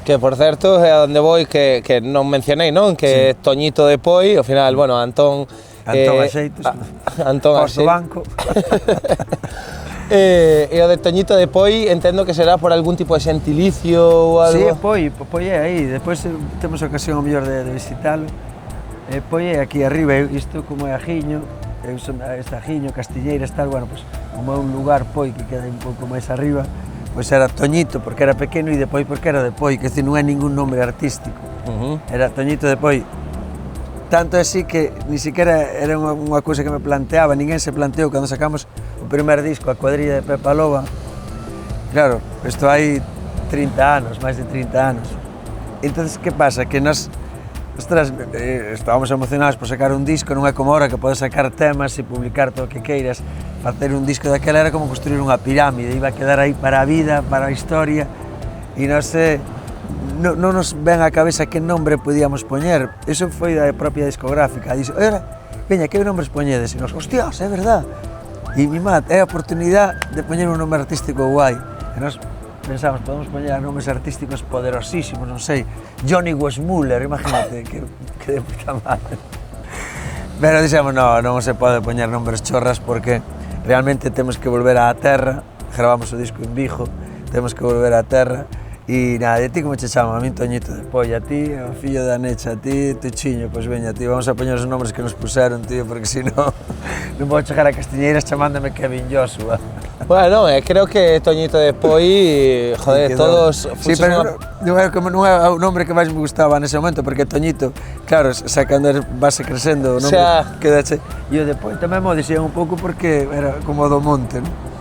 Que, por certo, é a onde vou que non mencionei, non? Que é Toñito de Poi, ao final, bueno, Antón... Axeitos. Antón Posto banco. E o de Toñito de Poi entendo que será por algún tipo de xentilicio ou algo. Sí, Poi é aí, depois temos ocasión o mellor de visitalo. Poi é aquí arriba, isto como é Ajiño, eu son esta Ajiño, Castiñeiras, tal, bueno, pues, como é un lugar Poi que queda un pouco máis arriba, pois era Toñito porque era pequeno e de Poi porque era de Poi, que non é ningún nome artístico. Era Toñito de Poi. Tanto é así que ni siquiera era unha cousa que me planteaba, ninguén se planteou cando sacamos o primer disco, a cuadrilla de Pepa Loba. Claro, isto hai 30 anos, máis de 30 anos. Entón, que pasa? Que nós, ostras, estábamos emocionados por sacar un disco, non é como ahora que podes sacar temas e publicar todo o que queiras. Facer un disco daquela era como construir unha pirámide, iba a quedar aí para a vida, para a historia, e non sei, non nos ven á cabeza que nombre podíamos poñer. Iso foi da propia discográfica. Dixo, veña, que nombres poñedes? E nos, hostias, é verdad. E mi mat, é a oportunidade de poñer un nome artístico guai. E nos pensamos, podemos poñer nomes artísticos poderosísimos, non sei, Johnny Weissmuller, imagínate, que de puta madre. Pero dixemos, non se pode poñer nombres chorras porque realmente temos que volver á terra, gravamos o disco en Vigo, temos que volver á terra. E nada, e ti como che chama? A min Toñito de Poi, a ti, o fillo da Necha, a ti, Tuchiño, pois veña, ti, vamos a poñer os nombres que nos puseron, tío, porque si non vou chegar a Castiñeiras chamándome Kevin Joshua. Bueno, creo que Toñito de Poi, joder, todos... Sí, pero non é o nombre que máis me gustaba nese momento, porque Toñito, claro, xa cando vas crecendo, o nombre quedache... E o de Poi tamén mo dixían un pouco porque era como do monte, non?